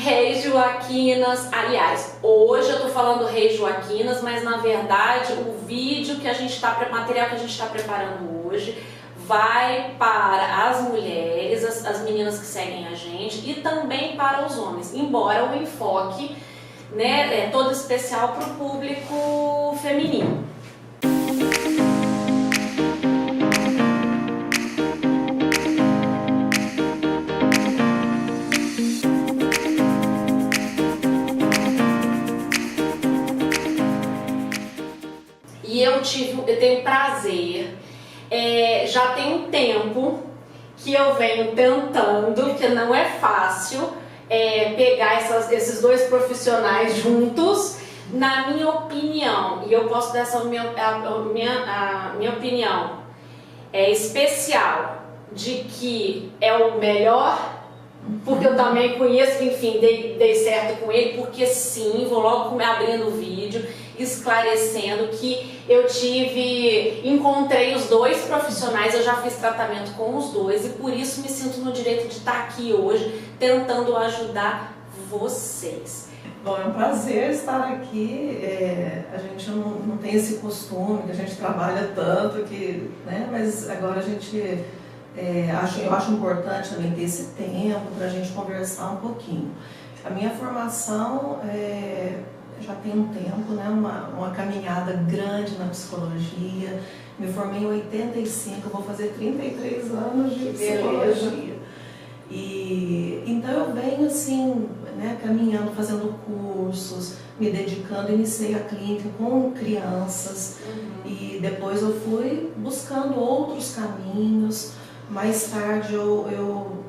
Reis Joaquinas, aliás, hoje eu tô falando Reis Joaquinas, mas na verdade o vídeo que a gente material que a gente está preparando hoje vai para as mulheres, as meninas que seguem a gente e também para os homens, embora o enfoque, né, é todo especial para o público feminino. E eu tenho prazer, já tem um tempo que eu venho tentando, que não é fácil, pegar esses dois profissionais juntos, na minha opinião, e eu posso dar essa minha opinião especial, de que é o melhor, porque eu também conheço, enfim, dei certo com ele, porque sim, vou logo abrindo o vídeo, esclarecendo que eu encontrei os dois profissionais, eu já fiz tratamento com os dois e por isso me sinto no direito de estar aqui hoje tentando ajudar vocês. Bom, é um prazer estar aqui, a gente não tem esse costume, que a gente trabalha tanto, né? Mas agora a gente, eu acho importante também ter esse tempo para a gente conversar um pouquinho. A minha formação já tem um tempo, né? Uma caminhada grande na psicologia. Me formei em 85, vou fazer 33 anos de psicologia. E então eu venho assim, né, caminhando, fazendo cursos, me dedicando, iniciei a clínica com crianças e depois eu fui buscando outros caminhos. Mais tarde eu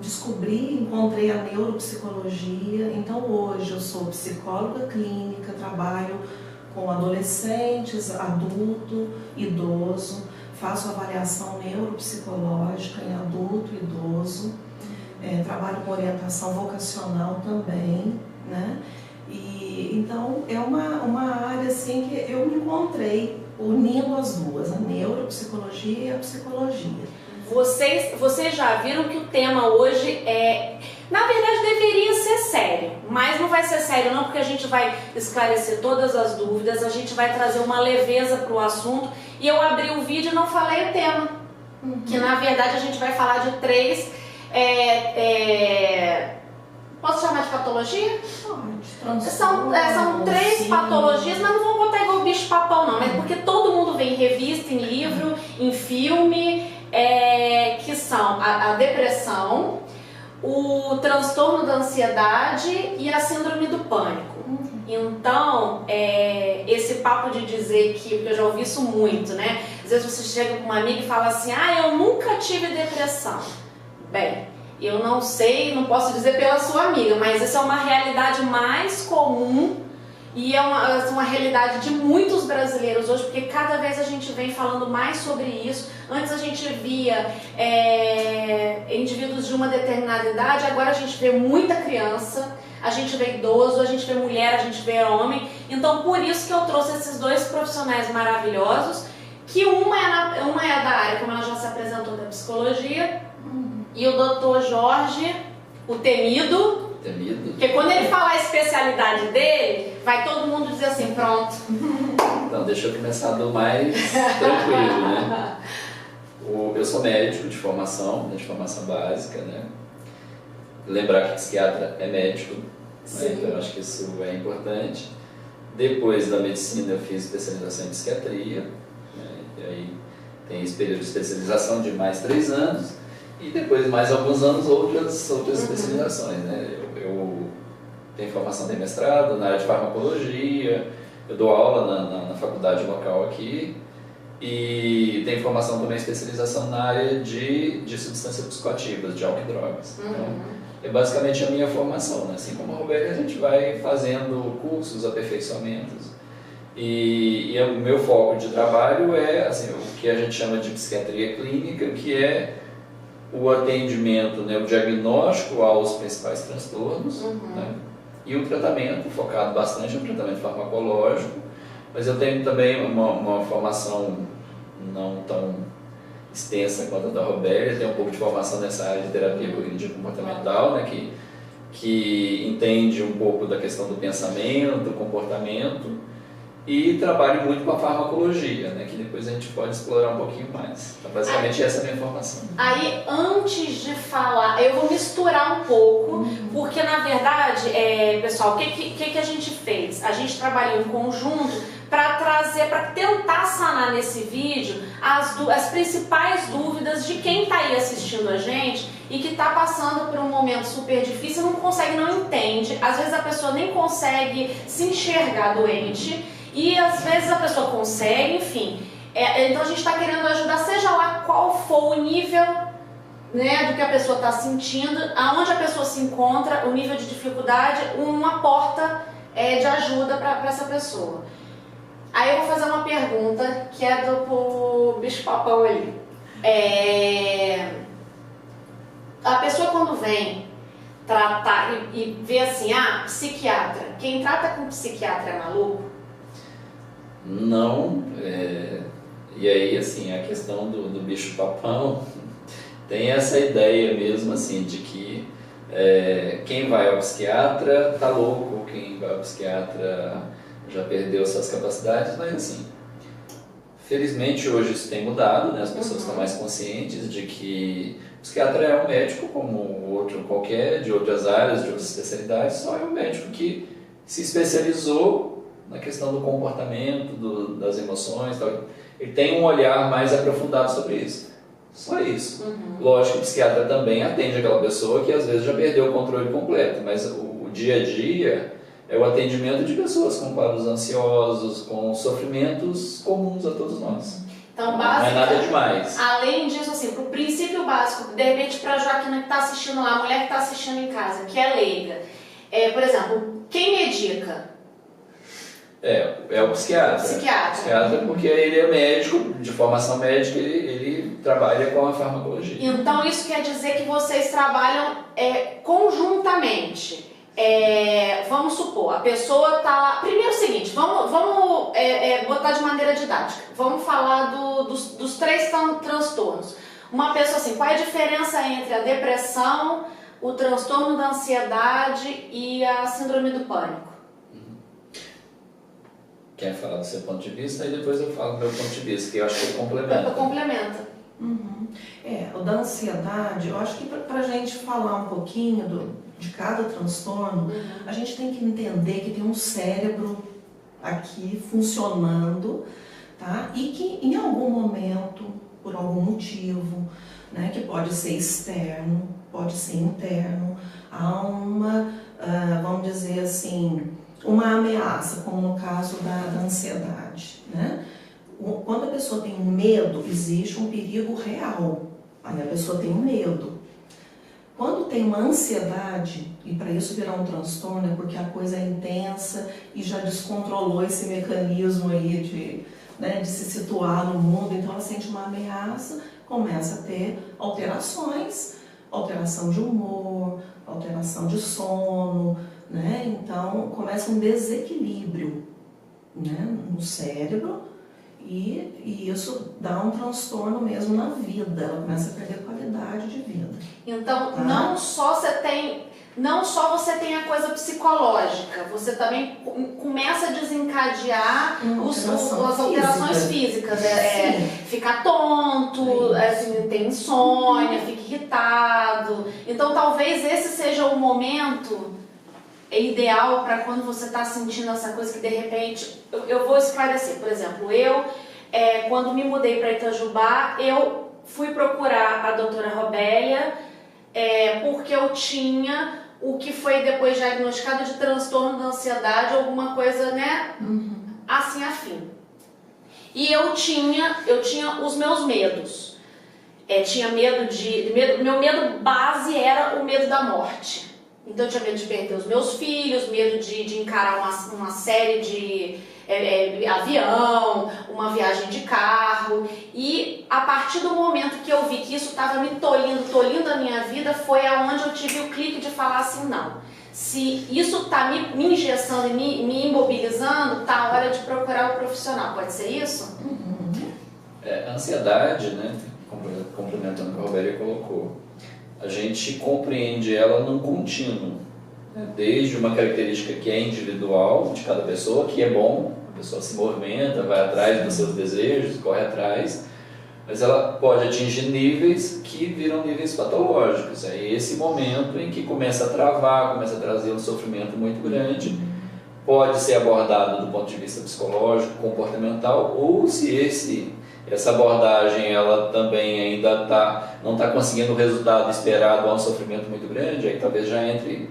encontrei a neuropsicologia, então hoje eu sou psicóloga clínica, trabalho com adolescentes, adulto, idoso, faço avaliação neuropsicológica em adulto e idoso, trabalho com orientação vocacional também, né? E então é uma área assim que eu me encontrei unindo as duas, a neuropsicologia e a psicologia. Vocês já viram que o tema hoje na verdade deveria ser sério, mas não vai ser sério não, porque a gente vai esclarecer todas as dúvidas, a gente vai trazer uma leveza para o assunto e eu abri o vídeo e não falei o tema, que na verdade a gente vai falar de três, posso chamar de patologia? Pode. São três patologias, mas não vamos botar igual bicho papão não, mas porque todo mundo vê em revista, em livro, em filme, que são a depressão, o transtorno da ansiedade e a síndrome do pânico. Então, esse papo de dizer que, eu já ouvi isso muito, né? Às vezes você chega com uma amiga e fala assim, eu nunca tive depressão. Bem, eu não sei, não posso dizer pela sua amiga, mas essa é uma realidade mais comum e é uma realidade de muitos brasileiros hoje, porque cada vez a gente vem falando mais sobre isso. Antes a gente via indivíduos de uma determinada idade, agora a gente vê muita criança, a gente vê idoso, a gente vê mulher, a gente vê homem. Então por isso que eu trouxe esses dois profissionais maravilhosos, que uma é da área, como ela já se apresentou, da psicologia, e o Dr. Jorge, o temido. Porque quando ele falar a especialidade dele, vai todo mundo dizer assim, pronto. Então, deixa eu começar do mais tranquilo, né? Eu sou médico de formação básica, né? Lembrar que psiquiatra é médico, né? Então eu acho que isso é importante. Depois da medicina eu fiz especialização em psiquiatria, né? E aí tem esse período de especialização de mais 3 anos. E depois, mais alguns anos, outras especializações, né? Eu tenho formação de mestrado na área de farmacologia, eu dou aula na faculdade local aqui e tenho formação também, especialização na área de substâncias psicoativas, de álcool e drogas. Então, é basicamente a minha formação, né? Assim como a Roberta, a gente vai fazendo cursos, aperfeiçoamentos e o meu foco de trabalho é assim, o que a gente chama de psiquiatria clínica, que é o atendimento, né, o diagnóstico aos principais transtornos, né, e o tratamento, focado bastante no tratamento farmacológico, mas eu tenho também uma formação não tão extensa quanto a da Robélia, tenho um pouco de formação nessa área de terapia cognitiva comportamental, né, que que entende um pouco da questão do pensamento, do comportamento e trabalho muito com a farmacologia, né, que depois a gente pode explorar um pouquinho mais. Então, basicamente, essa é a minha formação. Aí, antes de falar, eu vou misturar um pouco, porque na verdade, pessoal, o que a gente fez? A gente trabalhou em conjunto para trazer, para tentar sanar nesse vídeo as principais dúvidas de quem está aí assistindo a gente e que está passando por um momento super difícil, não consegue, não entende, às vezes a pessoa nem consegue se enxergar doente e às vezes a pessoa consegue, enfim. Então a gente está querendo ajudar, seja lá qual for o nível, né, do que a pessoa está sentindo, aonde a pessoa se encontra, o nível de dificuldade, uma porta de ajuda para essa pessoa. Aí eu vou fazer uma pergunta que é pro bicho-papão ali. A pessoa quando vem tratar e vê assim, psiquiatra, quem trata com psiquiatra é maluco? Não, e aí assim, a questão do bicho-papão tem essa ideia mesmo assim de que quem vai ao psiquiatra tá louco, quem vai ao psiquiatra já perdeu suas capacidades, mas assim, felizmente hoje isso tem mudado, né? As pessoas estão mais conscientes de que o psiquiatra é um médico como outro qualquer, de outras áreas, de outras especialidades, só é um médico que se especializou na questão do comportamento, das emoções, tal. Ele tem um olhar mais aprofundado sobre isso. Só isso. Lógico que o psiquiatra também atende aquela pessoa que às vezes já perdeu o controle completo, mas o dia a dia é o atendimento de pessoas com quadros ansiosos, com sofrimentos comuns a todos nós. Então, não é nada demais. Além disso, assim, pro princípio básico, de repente pra Joaquina que está assistindo lá, a mulher que está assistindo em casa, que é leiga, por exemplo, quem medica? É o psiquiatra. Psiquiatra, porque ele é médico, de formação médica, ele trabalha com a farmacologia. Então isso quer dizer que vocês trabalham conjuntamente. Vamos supor, a pessoa tá lá. Primeiro é o seguinte, vamos botar de maneira didática. Vamos falar dos 3 transtornos. Uma pessoa assim, qual é a diferença entre a depressão, o transtorno da ansiedade e a síndrome do pânico? Quer falar do seu ponto de vista, e depois eu falo do meu ponto de vista, que eu acho que ele complementa. Complementa. O da ansiedade, eu acho que para a gente falar um pouquinho de cada transtorno, a gente tem que entender que tem um cérebro aqui funcionando, tá? E que em algum momento, por algum motivo, né, que pode ser externo, pode ser interno, há uma, vamos dizer assim, uma ameaça, como no caso da ansiedade, né? Quando a pessoa tem um medo, existe um perigo real, aí a pessoa tem um medo. Quando tem uma ansiedade, e para isso virar um transtorno, é porque a coisa é intensa e já descontrolou esse mecanismo aí de se situar no mundo, então ela sente uma ameaça, começa a ter alterações, alteração de humor, alteração de sono, né? Então começa um desequilíbrio, né, no cérebro e isso dá um transtorno mesmo na vida, ela começa a perder qualidade de vida. Então não só você tem a coisa psicológica, você também começa a desencadear as alterações físicas. Ficar tonto, assim, ter insônia, fica irritado. Então talvez esse seja o momento ideal para quando você está sentindo essa coisa que de repente... Eu vou esclarecer, por exemplo, quando me mudei para Itajubá, eu fui procurar a doutora Robélia porque eu tinha o que foi depois diagnosticado de transtorno da ansiedade, alguma coisa, né, assim afim. E eu tinha os meus medos. Tinha meu medo base era o medo da morte. Então eu tinha medo de perder os meus filhos, medo de encarar uma série de avião, uma viagem de carro. E a partir do momento que eu vi que isso estava me tolhindo a minha vida, foi aonde eu tive o clique de falar assim, não. Se isso está me engessando e me imobilizando, tá a hora de procurar o profissional. Pode ser isso? A ansiedade, né, complementando o que a Robélia colocou, a gente compreende ela num contínuo. né? Desde uma característica que é individual de cada pessoa, que é bom, a pessoa se movimenta, vai atrás dos seus desejos, corre atrás, mas ela pode atingir níveis que viram níveis patológicos. É esse momento em que começa a travar, começa a trazer um sofrimento muito grande. Pode ser abordado do ponto de vista psicológico, comportamental, ou se essa abordagem ela também ainda não está conseguindo o resultado esperado, há um sofrimento muito grande, aí talvez já entre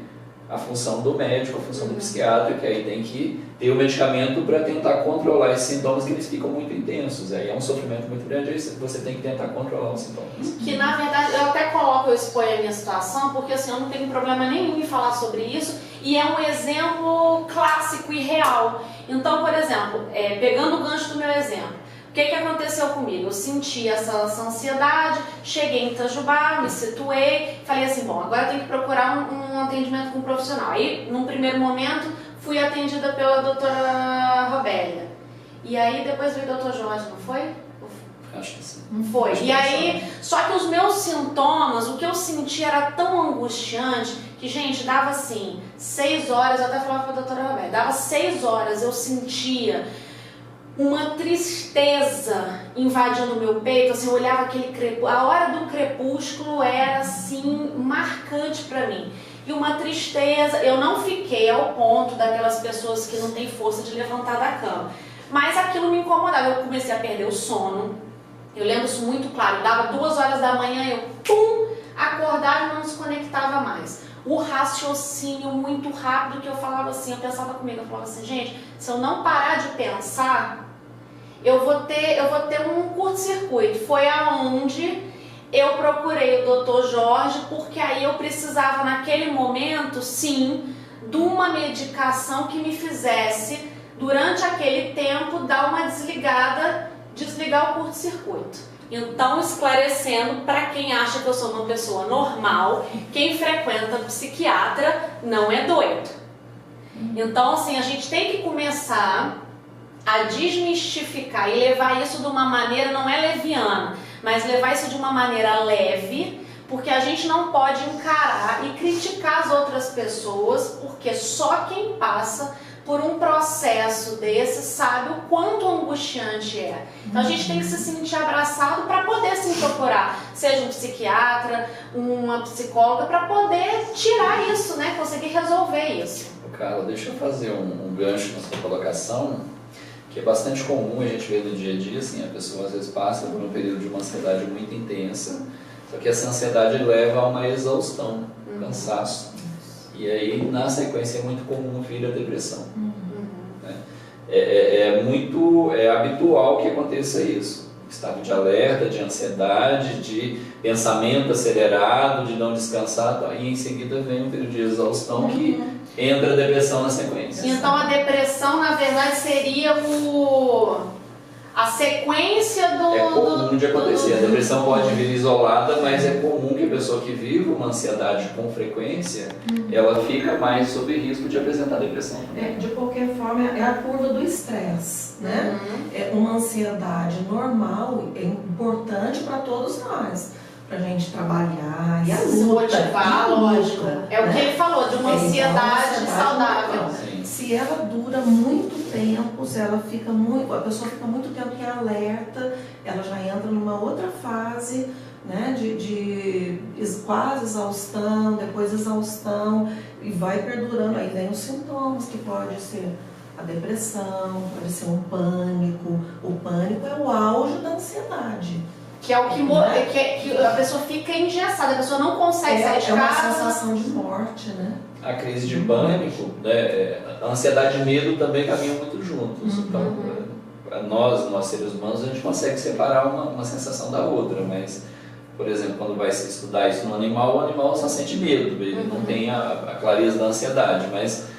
a função do médico, a função do psiquiatra, que aí tem que ter o medicamento para tentar controlar esses sintomas, que eles ficam muito intensos. Aí é um sofrimento muito grande, aí você tem que tentar controlar os sintomas. Que na verdade, eu até eu exponho a minha situação, porque assim, eu não tenho problema nenhum em falar sobre isso, e é um exemplo clássico e real. Então, por exemplo, pegando o gancho do meu exemplo, o que aconteceu comigo? Eu senti essa ansiedade, cheguei em Itajubá, me situei, falei assim, bom, agora eu tenho que procurar um atendimento com um profissional. Aí, num primeiro momento, fui atendida pela doutora Robélia. E aí, depois veio o doutor Jorge, não foi? Acho que sim. Não foi. E aí, só que os meus sintomas, o que eu senti era tão angustiante que, gente, dava assim, 6 horas, eu até falava pra doutora Robélia, dava 6 horas, eu sentia uma tristeza invadindo o meu peito, assim, eu olhava aquele crepúsculo, a hora do crepúsculo era assim, marcante pra mim. E uma tristeza, eu não fiquei ao ponto daquelas pessoas que não têm força de levantar da cama, mas aquilo me incomodava, eu comecei a perder o sono, eu lembro isso muito claro, dava 2 horas da manhã, eu acordava e não desconectava mais. O raciocínio muito rápido que eu falava assim, eu pensava comigo, eu falava assim, gente, se eu não parar de pensar, eu vou ter um curto-circuito. Foi aonde eu procurei o Dr. Jorge, porque aí eu precisava naquele momento, sim, de uma medicação que me fizesse, durante aquele tempo, dar uma desligar o curto-circuito. Então, esclarecendo para quem acha que eu sou uma pessoa normal, quem frequenta psiquiatra não é doido. Então, assim, a gente tem que começar a desmistificar e levar isso de uma maneira, não é leviana, mas levar isso de uma maneira leve, porque a gente não pode encarar e criticar as outras pessoas, porque só quem passa por um processo desse sabe o quanto angustiante é. Então a gente tem que se sentir abraçado para poder se procurar, seja um psiquiatra, uma psicóloga, para poder tirar isso, né? Conseguir resolver isso. Carla, deixa eu fazer um gancho na sua colocação, que é bastante comum a gente ver no dia a dia, assim, a pessoa às vezes passa por um período de uma ansiedade muito intensa, só que essa ansiedade leva a uma exaustão, um cansaço. E aí, na sequência, é muito comum vir a depressão. Né? É habitual que aconteça isso. Estado de alerta, de ansiedade, de pensamento acelerado, de não descansar, e em seguida vem um período de exaustão que entra a depressão na sequência. Então, a depressão, na verdade, seria a sequência do... É comum de acontecer. A depressão pode vir isolada, mas é comum que a pessoa que vive uma ansiedade com frequência, ela fica mais sob risco de apresentar depressão. De qualquer forma, é a curva do estresse, né? É uma ansiedade normal, é importante para todos nós, para a gente trabalhar e a se luta, motivar, lógico. É o que ele falou, de uma ansiedade saudável. Se ela dura muito tempo, se ela fica muito, a pessoa fica muito tempo em alerta, ela já entra numa outra fase, né, de quase exaustão, depois exaustão, e vai perdurando. Aí vem os sintomas, que pode ser a depressão, pode ser um pânico. O pânico é o auge da ansiedade. Que é o que a pessoa fica engessada, a pessoa não consegue sair de casa. É uma sensação de morte, né? A crise de pânico, né, a ansiedade e medo também caminham muito juntos. Então, nós seres humanos, a gente consegue separar uma sensação da outra, mas, por exemplo, quando vai se estudar isso no animal, o animal só sente medo, ele não tem a clareza da ansiedade, mas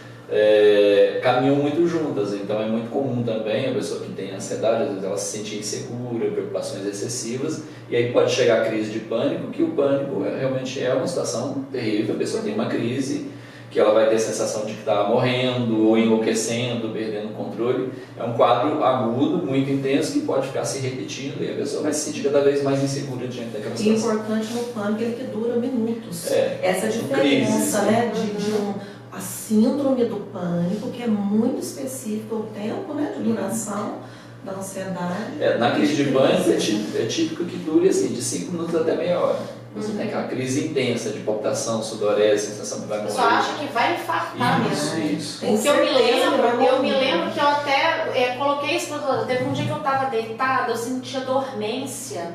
caminham muito juntas. Então é muito comum também a pessoa que tem ansiedade, às vezes ela se sente insegura, preocupações excessivas, e aí pode chegar a crise de pânico, que o pânico realmente é uma situação terrível. A pessoa tem uma crise que ela vai ter a sensação de que está morrendo, ou enlouquecendo, perdendo o controle. É um quadro agudo, muito intenso, que pode ficar se repetindo, e a pessoa vai se sentir cada vez mais insegura diante daquela situação. E importante no pânico, ele que dura minutos. Essa diferença, né, de um a síndrome do pânico, que é muito específico o tempo, né, de duração da ansiedade. Na crise de pânico é típico que dure assim, de 5 minutos até meia hora. Você tem aquela crise intensa de palpitação, sudorese, sensação que vai morrer. Você só acha que vai infartar mesmo. Isso. Porque eu me lembro que eu até coloquei isso para teve um dia que eu estava deitada, eu sentia dormência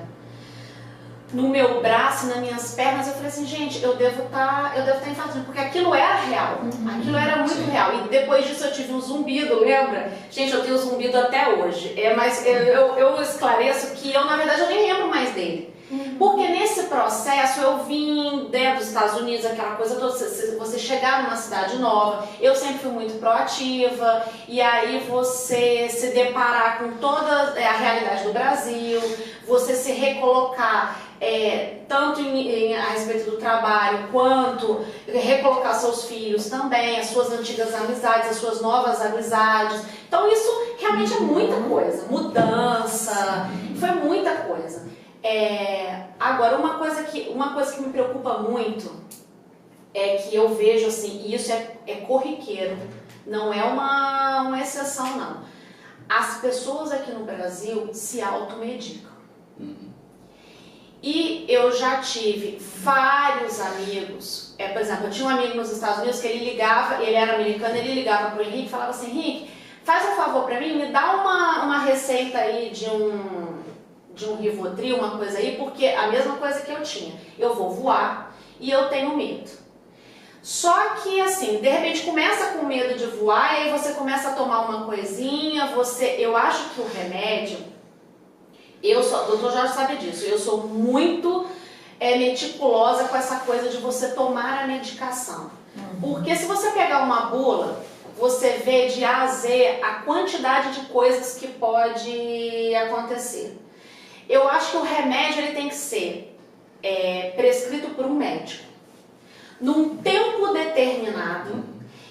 no meu braço e nas minhas pernas. Eu falei assim, gente, eu devo estar infartando, porque aquilo era real. Aquilo era muito real. E depois disso eu tive um zumbido, lembra? Gente, eu tenho zumbido até hoje. Mas eu esclareço que na verdade, eu nem lembro mais dele. Porque nesse processo eu vim dos Estados Unidos, aquela coisa toda, você chegar numa cidade nova, eu sempre fui muito proativa, e aí você se deparar com toda a realidade do Brasil, você se recolocar tanto a respeito do trabalho, quanto recolocar seus filhos também, as suas antigas amizades, as suas novas amizades. Então isso realmente é muita coisa, mudança, foi muita coisa. Agora, uma coisa que me preocupa muito é que eu vejo assim, e isso é corriqueiro, não é uma exceção não. As pessoas aqui no Brasil se automedicam. E eu já tive vários amigos, por exemplo, eu tinha um amigo nos Estados Unidos que ele ligava, ele era americano, ele ligava pro Henrique e falava assim, Henrique, faz um favor pra mim, me dá uma receita aí de um Rivotril, uma coisa aí, porque a mesma coisa que eu tinha. Eu vou voar e eu tenho medo. Só que assim, de repente começa com medo de voar e aí você começa a tomar uma coisinha, eu acho que o remédio, o doutor Jorge sabe disso, eu sou muito meticulosa com essa coisa de você tomar a medicação. Porque se você pegar uma bula, você vê de A a Z a quantidade de coisas que pode acontecer. Eu acho que o remédio ele tem que ser prescrito por um médico, num tempo determinado,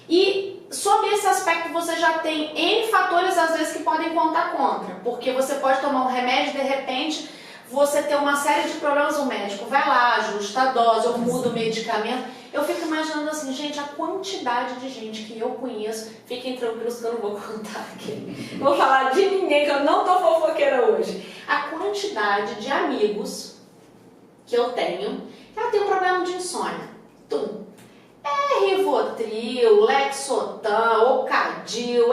e sob esse aspecto você já tem N fatores às vezes que podem contar contra, porque você pode tomar um remédio e de repente você ter uma série de problemas, o médico vai lá, ajusta a dose, ou muda o medicamento. Eu fico imaginando assim, gente, a quantidade de gente que eu conheço, fiquem tranquilos que eu não vou contar aqui, não vou falar de ninguém, que eu não tô fofoqueira hoje. A quantidade de amigos que eu tenho, que tem um problema de insônia, tudo. Rivotril, Lexotan, Ocadil,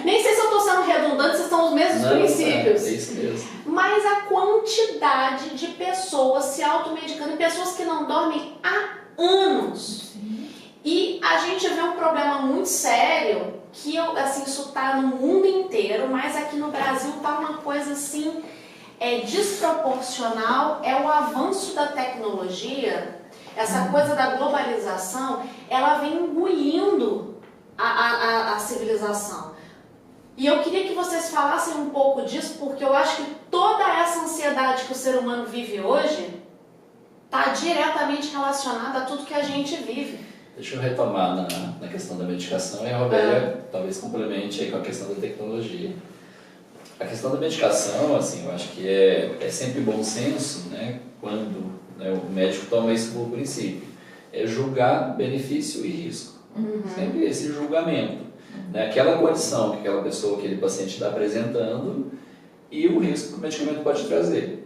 nem sei se eu tô sendo redundante, se são os mesmos princípios. É isso mesmo. Mas a quantidade de pessoas se automedicando, pessoas que não dormem há anos. E a gente vê um problema muito sério, que isso tá no mundo inteiro, mas aqui no Brasil tá uma coisa assim, desproporcional, o avanço da tecnologia. Essa coisa da globalização, ela vem engolindo a civilização. E eu queria que vocês falassem um pouco disso, porque eu acho que toda essa ansiedade que o ser humano vive hoje está diretamente relacionada a tudo que a gente vive. Deixa eu retomar na questão da medicação e a Robélia talvez complemente aí com a questão da tecnologia. A questão da medicação, assim, eu acho que é sempre bom senso, né, quando o médico toma isso por princípio, julgar benefício e risco. Sempre esse julgamento. Aquela condição que aquela pessoa, aquele paciente está apresentando e o risco que o medicamento pode trazer.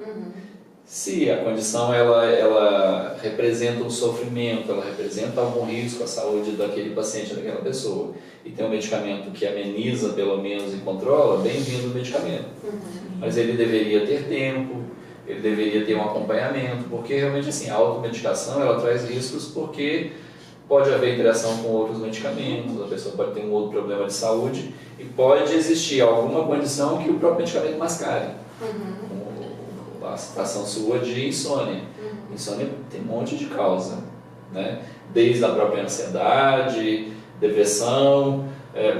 Se a condição ela representa um sofrimento, ela representa algum risco à saúde daquele paciente, daquela pessoa, e tem um medicamento que ameniza pelo menos e controla, bem-vindo o medicamento. Mas ele deveria ter tempo, ele deveria ter um acompanhamento, porque realmente assim, a automedicação ela traz riscos porque pode haver interação com outros medicamentos, a pessoa pode ter um outro problema de saúde e pode existir alguma condição que o próprio medicamento mascare. Como a situação sua de insônia. Insônia tem um monte de causa, né? Desde a própria ansiedade, depressão,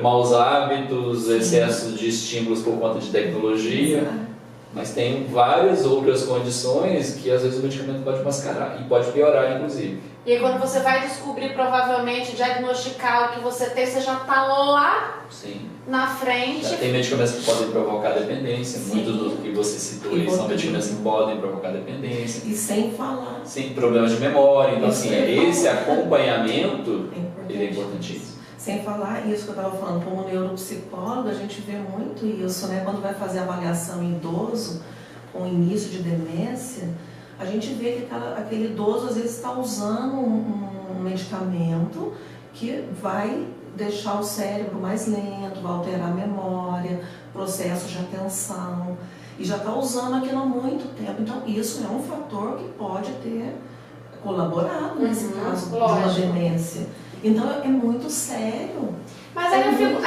maus hábitos, excesso de estímulos por conta de tecnologia. Mas tem várias outras condições que às vezes o medicamento pode mascarar e pode piorar, inclusive. E aí quando você vai descobrir, provavelmente, diagnosticar o que você tem, você já está lá Sim. na frente. Já tem medicamentos que podem provocar dependência, Sim. muitos dos que você citou aí são medicamentos que podem provocar dependência. E sem falar. Sim, problemas de memória. Então, assim, esse falar. acompanhamento ele é importantíssimo. Sem falar isso que eu estava falando, como neuropsicólogo, a gente vê muito isso, né? Quando vai fazer avaliação em idoso, com início de demência, a gente vê que aquele idoso às vezes está usando um medicamento que vai deixar o cérebro mais lento, vai alterar a memória, processos de atenção, e já está usando aquilo há muito tempo. Então, isso é um fator que pode ter colaborado nesse caso de uma demência. Então é muito sério. Mas aí eu fico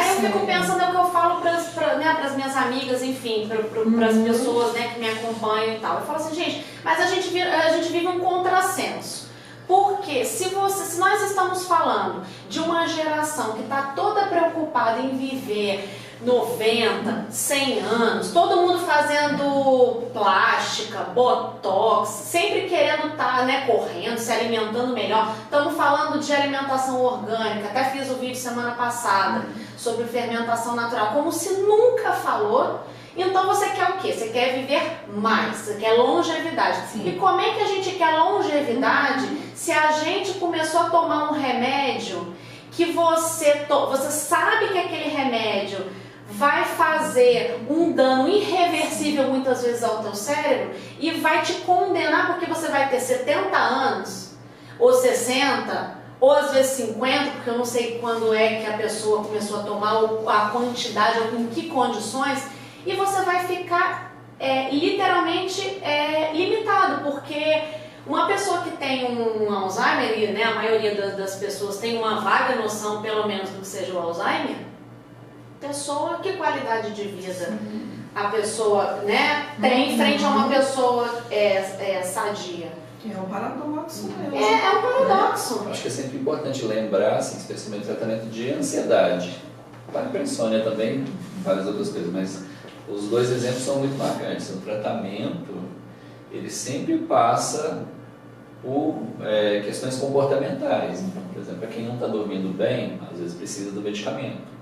pensando, é o que eu falo para as minhas amigas, enfim, para as pessoas, né, que me acompanham e tal. Eu falo assim, gente, mas a gente vive um contrassenso. Porque se nós estamos falando de uma geração que está toda preocupada em viver 90, 100 anos, todo mundo fazendo plástica, botox, sempre querendo estar, né, correndo, se alimentando melhor. Estamos falando de alimentação orgânica, até fiz o vídeo semana passada sobre fermentação natural, como se nunca falou. Então você quer o quê? Você quer viver mais, você quer longevidade. Sim. E como é que a gente quer longevidade se a gente começou a tomar um remédio que você sabe que aquele remédio vai fazer um dano irreversível muitas vezes ao teu cérebro e vai te condenar porque você vai ter 70 anos, ou 60, ou às vezes 50, porque eu não sei quando é que a pessoa começou a tomar, ou a quantidade, ou em que condições, e você vai ficar literalmente limitado, porque uma pessoa que tem um Alzheimer, e, né, a maioria das pessoas tem uma vaga noção pelo menos do que seja o Alzheimer, pessoa, que qualidade de vida a pessoa, né, tem frente a uma pessoa sadia. É um paradoxo mesmo. É um paradoxo. Acho que é sempre importante lembrar, assim, especialmente o tratamento de ansiedade. Vale para insônia também, várias outras coisas, mas os dois exemplos são muito marcantes. O tratamento, ele sempre passa por questões comportamentais. Então, por exemplo, para quem não está dormindo bem, às vezes precisa do medicamento.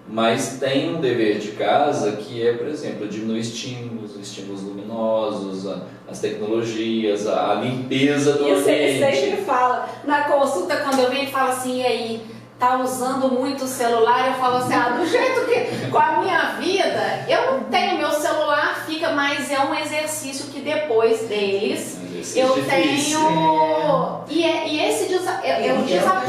Mas tem um dever de casa que é, por exemplo, diminuir estímulos luminosos, as tecnologias, a limpeza do ambiente. Isso ele sempre fala. Na consulta, quando eu venho e falo assim, e aí, tá usando muito o celular? Eu falo assim, do jeito que com a minha vida, eu não tenho, meu celular fica, mas é um exercício que depois deles eu tenho... E esse o desapego. A gente está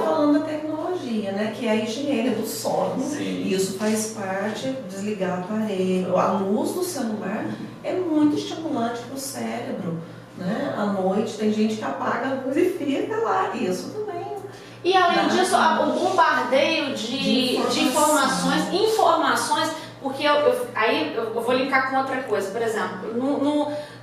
falando da tecnologia, né? Que é a higiene do sono. Sim. E isso faz parte de desligar o aparelho. A luz do celular é muito estimulante para o cérebro, né? À noite tem gente que apaga a luz e fica lá. Isso também. E além disso, o bombardeio de informações, porque aí eu vou linkar com outra coisa. Por exemplo,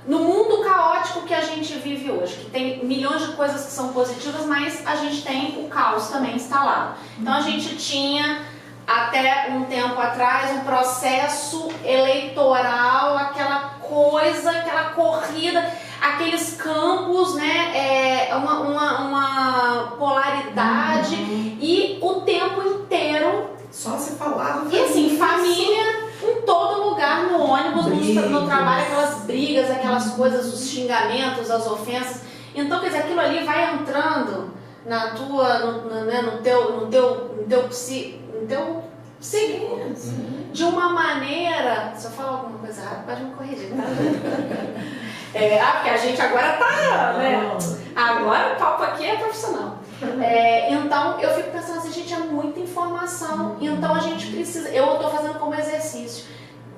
no mundo caótico que a gente vive hoje, que tem milhões de coisas que são positivas, mas a gente tem o caos também instalado. Então a gente tinha, até um tempo atrás, um processo eleitoral, aquela coisa, aquela corrida, aqueles campos, né, uma polaridade, e o tempo inteiro só se falava. E assim, família em todo lugar, no ônibus, no trabalho, aquelas brigas, aquelas coisas, os xingamentos, as ofensas. Então, quer dizer, aquilo ali vai entrando na tua, no teu psique, de uma maneira. Se eu falar alguma coisa errada, pode me corrigir, tá? Porque a gente agora tá, né? Agora o papo aqui é profissional. Então eu fico pensando assim, gente, é muita informação. Então a gente precisa. Eu estou fazendo como exercício.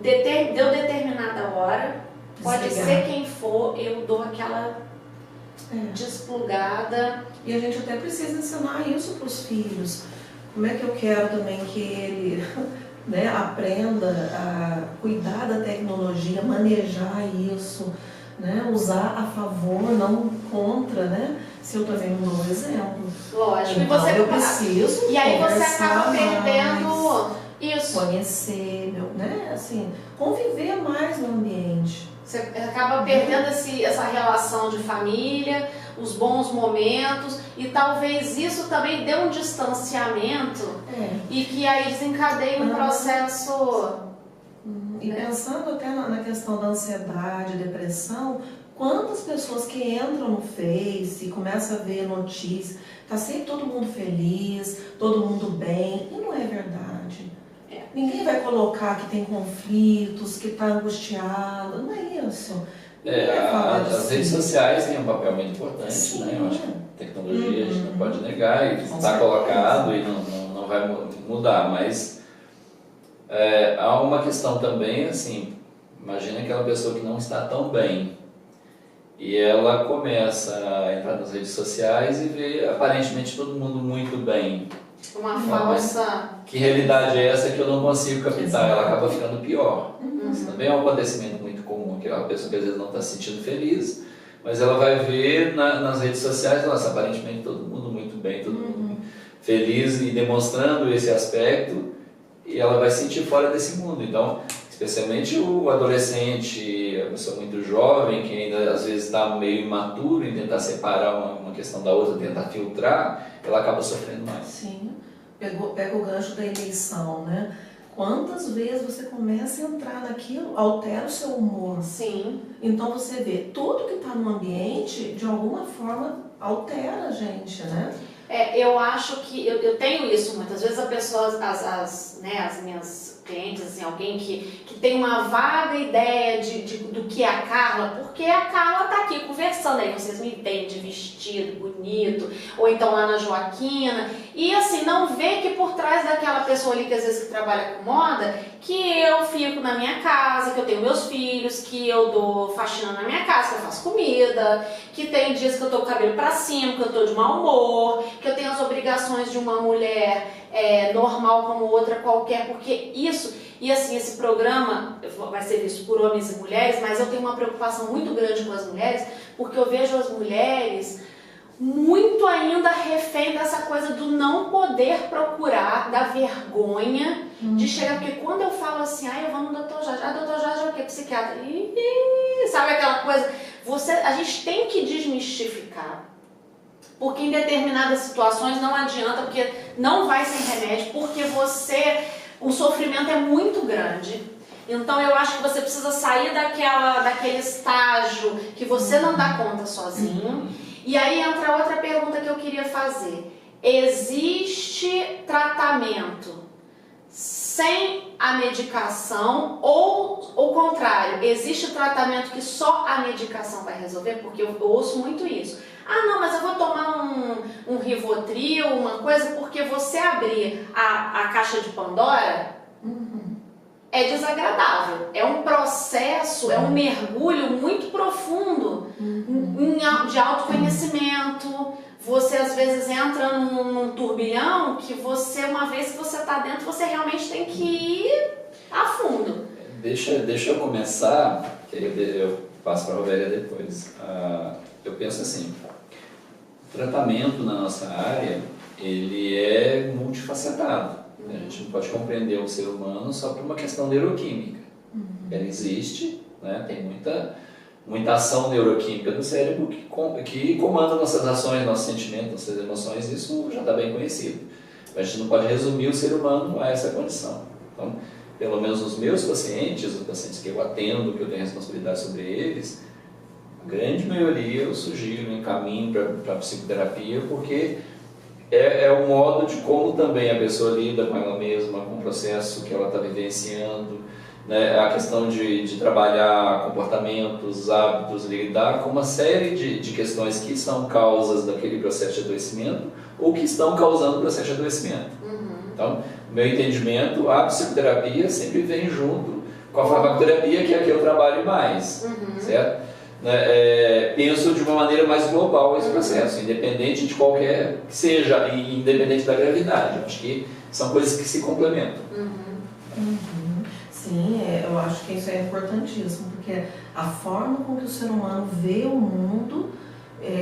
Deu determinada hora, pode ser quem for, eu dou aquela desplugada. E a gente até precisa ensinar isso para os filhos. Como é que eu quero também que ele, né, aprenda a cuidar da tecnologia, manejar isso, né, usar a favor, não contra, né? Se eu também não dou exemplo. Lógico. Então, E você eu preciso. E aí você acaba perdendo Isso. conhecer, né? Assim, conviver mais no ambiente. Você acaba perdendo essa relação de família, os bons momentos, e talvez isso também dê um distanciamento e que aí desencadeie um processo... E pensando até na questão da ansiedade, depressão, quantas pessoas que entram no Face e começam a ver notícias, tá sempre todo mundo feliz, todo mundo bem, e não é verdade. Ninguém vai colocar que tem conflitos, que está angustiado, não é isso. As redes sociais têm um papel muito importante, sim, né? Eu acho que a tecnologia a gente não pode negar, e está colocado e não vai mudar, mas há uma questão também, assim, imagina aquela pessoa que não está tão bem e ela começa a entrar nas redes sociais e vê aparentemente todo mundo muito bem. Uma falsa... Que realidade é essa que eu não consigo captar? Ela acaba ficando pior. Isso também é um acontecimento muito comum, que é uma pessoa que às vezes não está se sentindo feliz, mas ela vai ver nas redes sociais, nossa, aparentemente todo mundo muito bem, todo mundo feliz e demonstrando esse aspecto, e ela vai se sentir fora desse mundo. Então, especialmente o adolescente, a pessoa muito jovem, que ainda às vezes está meio imaturo em tentar separar uma questão da outra, tentar filtrar, ela acaba sofrendo mais. Sim, pega o gancho da eleição, né? Quantas vezes você começa a entrar naquilo, altera o seu humor. Sim. Então você vê, tudo que está no ambiente, de alguma forma, altera a gente, né? Eu acho que eu tenho isso muitas vezes, a pessoa, as minhas clientes, assim, alguém que tem uma vaga ideia do que é a Carla, porque a Carla tá aqui conversando, aí vocês me veem de vestido bonito, ou então lá na Joaquina, e assim, não vê que por trás daquela pessoa ali que às vezes que trabalha com moda, que eu fico na minha casa, que eu tenho meus filhos, que eu dou faxina na minha casa, que eu faço comida, que tem dias que eu tô com o cabelo pra cima, que eu tô de mau humor, que eu tenho as obrigações de uma mulher normal como outra qualquer, porque isso, e assim, esse programa vai ser visto por homens e mulheres, mas eu tenho uma preocupação muito grande com as mulheres, porque eu vejo as mulheres muito ainda refém dessa coisa do não poder procurar, da vergonha de chegar, porque quando eu falo assim, eu vou no Dr. Jorge, Dr. Jorge é o quê? Psiquiatra, sabe aquela coisa, a gente tem que desmistificar. Porque em determinadas situações não adianta, porque não vai sem remédio, porque o sofrimento é muito grande. Então eu acho que você precisa sair daquele estágio que você não dá conta sozinho. E aí entra outra pergunta que eu queria fazer. Existe tratamento sem a medicação ou o contrário? Existe tratamento que só a medicação vai resolver? Porque eu ouço muito isso. Não, mas eu vou tomar um Rivotril, uma coisa, porque você abrir a caixa de Pandora é desagradável. É um processo, é um mergulho muito profundo de autoconhecimento. Você às vezes entra num turbilhão que uma vez que você está dentro, você realmente tem que ir a fundo. Deixa eu começar, que eu passo para a Rovélia depois. Eu penso assim, o tratamento na nossa área, ele é multifacetado. A gente não pode compreender o ser humano só por uma questão neuroquímica. Ela existe, né? Tem muita ação neuroquímica do cérebro que comanda nossas ações, nossos sentimentos, nossas emoções, isso já está bem conhecido. Mas a gente não pode resumir o ser humano a essa condição. Então, pelo menos os meus pacientes, os pacientes que eu atendo, que eu tenho responsabilidade sobre eles, a grande maioria eu sugiro, encaminho para a psicoterapia, porque é o modo de como também a pessoa lida com ela mesma, com o processo que ela está vivenciando, né? A questão de trabalhar comportamentos, hábitos, lidar com uma série de questões que são causas daquele processo de adoecimento ou que estão causando o processo de adoecimento. Então, no meu entendimento, a psicoterapia sempre vem junto com a farmacoterapia, que é a que eu trabalho mais, certo? Penso de uma maneira mais global esse processo, independente de qualquer que seja, e independente da gravidade. Acho que são coisas que se complementam. Sim, eu acho que isso é importantíssimo, porque a forma com que o ser humano vê o mundo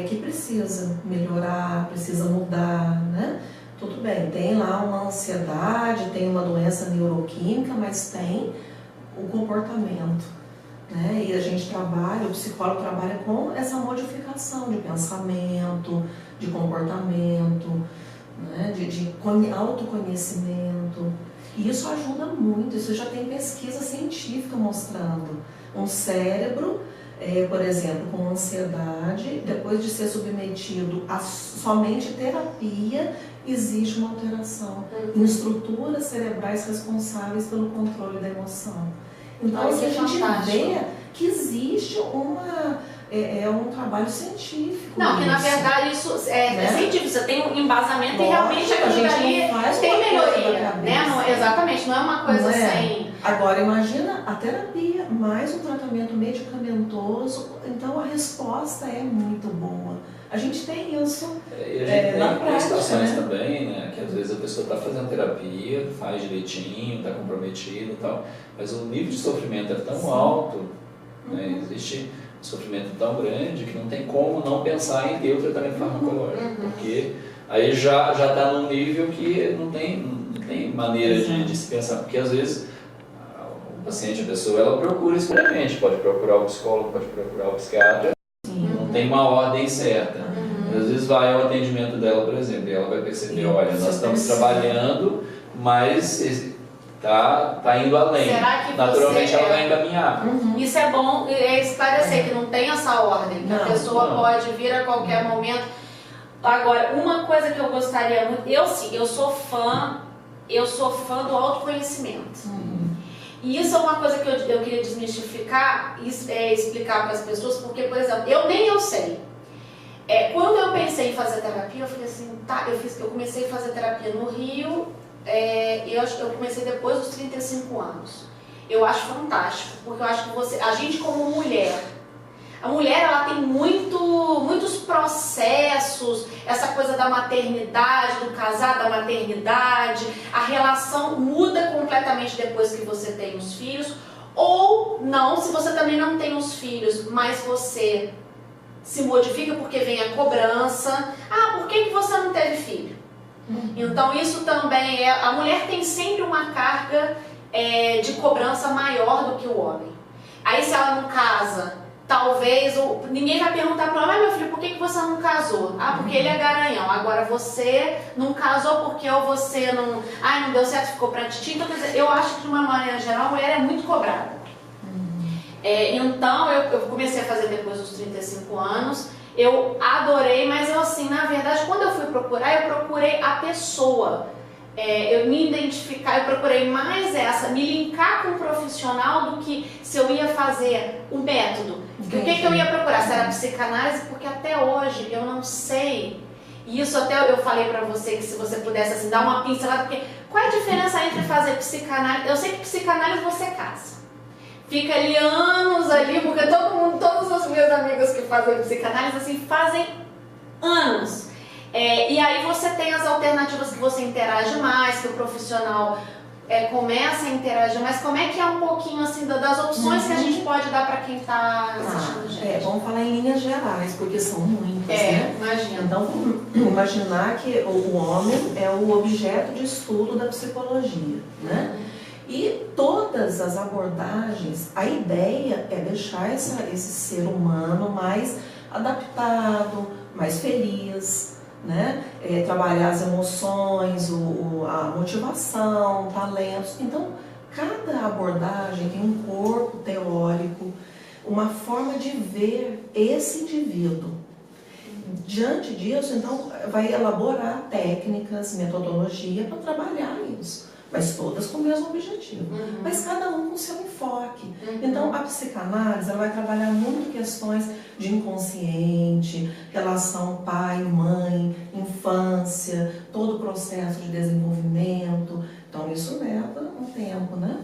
que precisa melhorar, precisa mudar, né? Tudo bem, tem lá uma ansiedade, tem uma doença neuroquímica, mas tem o comportamento, né? E a gente trabalha, o psicólogo trabalha com essa modificação de pensamento, de comportamento, né? de autoconhecimento. E isso ajuda muito, isso já tem pesquisa científica mostrando. Um cérebro, por exemplo, com ansiedade, depois de ser submetido a somente terapia, existe uma alteração em estruturas cerebrais responsáveis pelo controle da emoção. Então, assim, a gente vê que existe um trabalho científico. Não, que na verdade isso é científico, você tem um embasamento e realmente aquilo ali tem melhoria, né? Não, exatamente, não é uma coisa sem... Agora, imagina a terapia, mais um tratamento medicamentoso, então a resposta é muito boa. A gente tem isso e a gente na tem prática, situações né? também, né? Que às vezes a pessoa está fazendo terapia, faz direitinho, está comprometida e tal, mas o nível de sofrimento é tão alto, né? Existe um sofrimento tão grande que não tem como não pensar em ter o tratamento farmacológico, porque aí já está num nível que não tem maneira de se pensar, porque às vezes o paciente, a pessoa, ela procura escolhamente, pode procurar o psicólogo, pode procurar o psiquiatra, não tem uma ordem certa. Às vezes vai ao atendimento dela, por exemplo, e ela vai perceber, olha, nós estamos trabalhando, mas está indo além. Será que naturalmente ela vai encaminhar. Isso é bom esclarecer, que não tem essa ordem, que a pessoa pode vir a qualquer momento. Agora, uma coisa que eu gostaria muito, eu sou fã do autoconhecimento. E isso é uma coisa que eu queria desmistificar e explicar para as pessoas, porque, por exemplo, eu sei. Quando eu pensei em fazer terapia, eu falei assim, tá, eu comecei a fazer terapia no Rio, eu comecei depois dos 35 anos. Eu acho fantástico, porque eu acho que a gente como mulher, a mulher ela tem muitos processos, essa coisa da maternidade, do casar, da maternidade, a relação muda completamente depois que você tem os filhos, ou não, se você também não tem os filhos, mas você se modifica porque vem a cobrança. Ah, por que você não teve filho? Então isso também a mulher tem sempre uma carga de cobrança maior do que o homem. Aí se ela não casa, talvez ninguém vai perguntar para ela, mas meu filho, por que você não casou? Ah, porque ele é garanhão. Agora você não casou porque ou você não deu certo, ficou pra titi. Então, quer dizer, eu acho que de uma maneira geral a mulher é muito cobrada. Então eu comecei a fazer depois dos 35 anos, eu adorei, mas eu assim, na verdade, quando eu fui procurar, eu procurei a pessoa, eu me identificar, eu procurei mais me linkar com o profissional do que se eu ia fazer o método. O que eu ia procurar? Se era psicanálise, porque até hoje eu não sei, e isso até eu falei pra você, que se você pudesse assim, dar uma pincelada, porque qual é a diferença entre fazer psicanálise? Eu sei que psicanálise você casa. Fica ali anos ali, porque todos os meus amigos que fazem psicanálise assim, fazem anos. E aí você tem as alternativas que você interage mais, que o profissional começa a interagir, mas como é que é um pouquinho assim das opções que a gente pode dar para quem está assistindo a gente? Vamos falar em linhas gerais, porque são muitas, né? Imagina. Então, imaginar que o homem é o objeto de estudo da psicologia, né? E todas as abordagens, a ideia é deixar esse ser humano mais adaptado, mais feliz, né? Trabalhar as emoções, a motivação, talentos. Então, cada abordagem tem um corpo teórico, uma forma de ver esse indivíduo. Diante disso, então, vai elaborar técnicas, metodologia para trabalhar isso. Mas todas com o mesmo objetivo, mas cada um com seu enfoque. Então, a psicanálise ela vai trabalhar muito questões de inconsciente, relação pai, mãe, infância, todo o processo de desenvolvimento. Então, isso leva um tempo, né?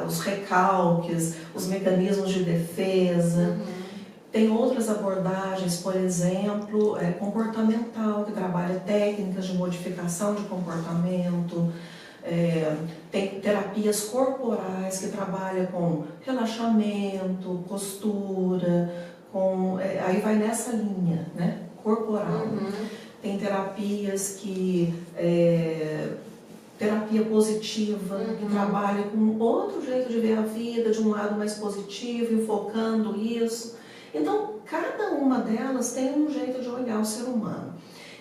Os recalques, os mecanismos de defesa. Tem outras abordagens, por exemplo, comportamental, que trabalha técnicas de modificação de comportamento. Tem terapias corporais que trabalham com relaxamento, postura, aí vai nessa linha, né? Corporal. tem terapias que terapia positiva, que trabalha com outro jeito de ver a vida, de um lado mais positivo, enfocando isso. Então, cada uma delas tem um jeito de olhar o ser humano.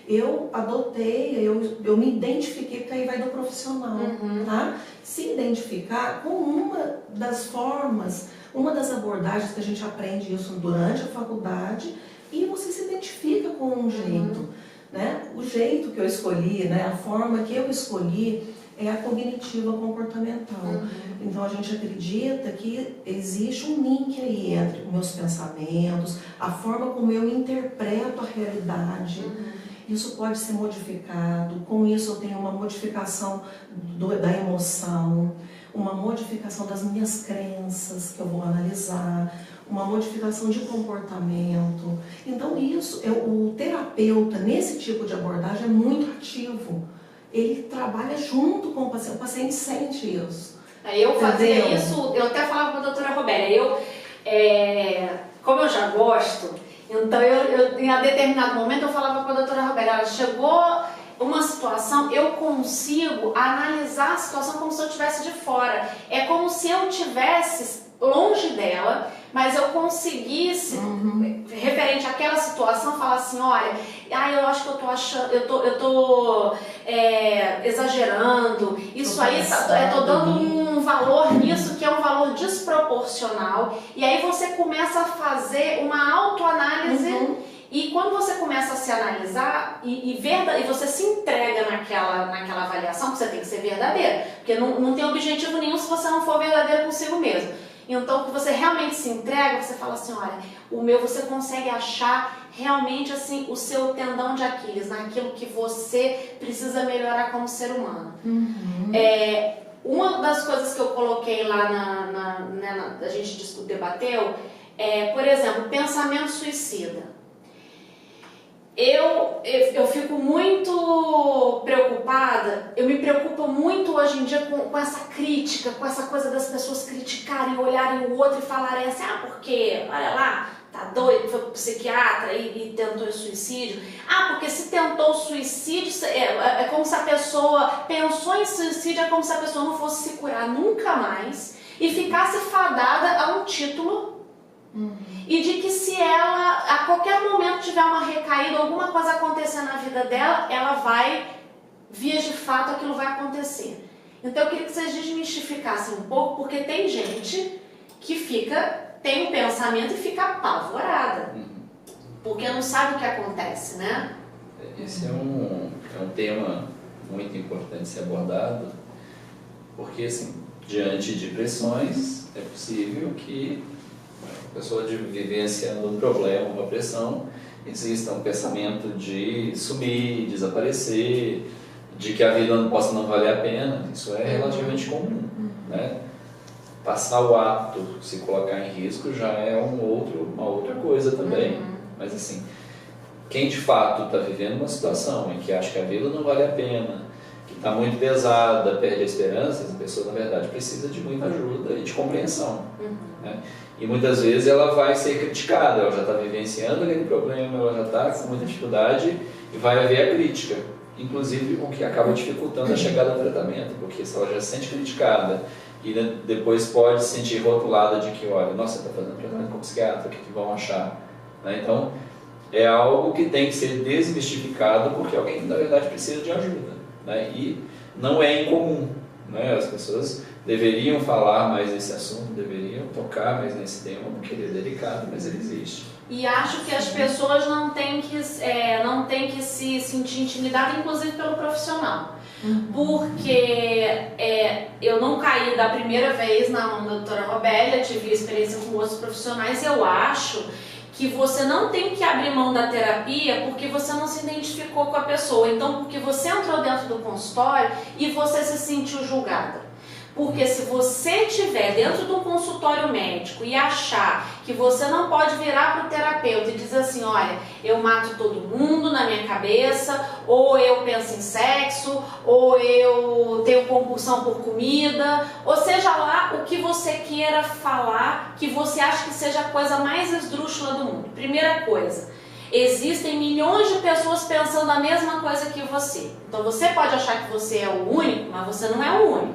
Eu adotei, eu me identifiquei, porque aí vai do profissional, tá? Se identificar com uma das formas, uma das abordagens que a gente aprende isso durante a faculdade, e você se identifica com um jeito, né? O jeito que eu escolhi, né? A forma que eu escolhi é a cognitiva comportamental. Então a gente acredita que existe um link aí entre meus pensamentos, a forma como eu interpreto a realidade. Isso pode ser modificado, com isso eu tenho uma modificação da emoção, uma modificação das minhas crenças que eu vou analisar, uma modificação de comportamento. Então isso, o terapeuta nesse tipo de abordagem é muito ativo. Ele trabalha junto com o paciente sente isso. Eu fazia isso, eu até falava com a doutora Robélia, como eu já gosto, então em um determinado momento eu falava com a doutora Robélia, ela chegou uma situação, eu consigo analisar a situação como se eu estivesse de fora. É como se eu estivesse longe dela, mas eu conseguisse, referente àquela situação, falar assim, olha, eu acho que eu tô achando, eu tô exagerando, isso aí, eu tô dando um valor nisso que é um valor desproporcional, e aí você começa a fazer uma autoanálise, e quando você começa a se analisar e você se entrega naquela avaliação, que você tem que ser verdadeiro, porque não tem objetivo nenhum se você não for verdadeiro consigo mesmo. Então, que você realmente se entrega, você fala assim, olha, você consegue achar realmente assim o seu tendão de Aquiles, naquilo que você precisa melhorar como ser humano. Uma das coisas que eu coloquei lá a gente debateu, por exemplo, pensamento suicida. Eu fico muito preocupada, eu me preocupo muito hoje em dia com essa crítica, com essa coisa das pessoas criticarem, olharem o outro e falarem assim, porque, olha lá, tá doido, foi pro psiquiatra e tentou suicídio. Porque se tentou suicídio, é como se a pessoa pensou em suicídio, é como se a pessoa não fosse se curar nunca mais e ficasse fadada a um título. E de que se ela a qualquer momento tiver uma recaída, alguma coisa acontecer na vida dela, ela vai, vias de fato, aquilo vai acontecer. Então eu queria que vocês desmistificassem um pouco, porque tem gente que tem um pensamento e fica apavorada, porque não sabe o que acontece, né? Esse é um tema muito importante ser abordado, porque assim, diante de pressões, é possível que a pessoa vivenciando um problema, uma pressão, exista um pensamento de sumir, desaparecer, de que a vida não possa não valer a pena. Isso é relativamente comum, né? Passar o ato, se colocar em risco, já é uma outra coisa também. Mas assim, quem de fato está vivendo uma situação em que acha que a vida não vale a pena, que está muito pesada, perde a esperança, essa pessoa na verdade precisa de muita ajuda e de compreensão, né? E muitas vezes ela vai ser criticada, ela já está vivenciando aquele problema, ela já está com muita dificuldade e vai haver a crítica, inclusive o que acaba dificultando a chegada ao tratamento, porque se ela já se sente criticada e depois pode se sentir rotulada de que, olha, nossa, está fazendo tratamento com psiquiatra, o que vão achar? Né? Então, é algo que tem que ser desmistificado porque alguém na verdade precisa de ajuda, né? E não é incomum, né? As pessoas deveriam falar mais desse assunto, deveriam tocar mais nesse tema, porque ele é delicado, mas ele existe. E acho que as pessoas não têm que se sentir intimidadas, inclusive pelo profissional. Porque eu não caí da primeira vez na mão da doutora Robélia, tive experiência com outros profissionais, eu acho que você não tem que abrir mão da terapia porque você não se identificou com a pessoa, então porque você entrou dentro do consultório e você se sentiu julgada. Porque se você estiver dentro de um consultório médico e achar que você não pode virar para o terapeuta e dizer assim, olha, eu mato todo mundo na minha cabeça, ou eu penso em sexo, ou eu tenho compulsão por comida, ou seja lá o que você queira falar, que você acha que seja a coisa mais esdrúxula do mundo. Primeira coisa, Existem milhões de pessoas pensando a mesma coisa que você. Então você pode achar que você é o único, mas você não é o único.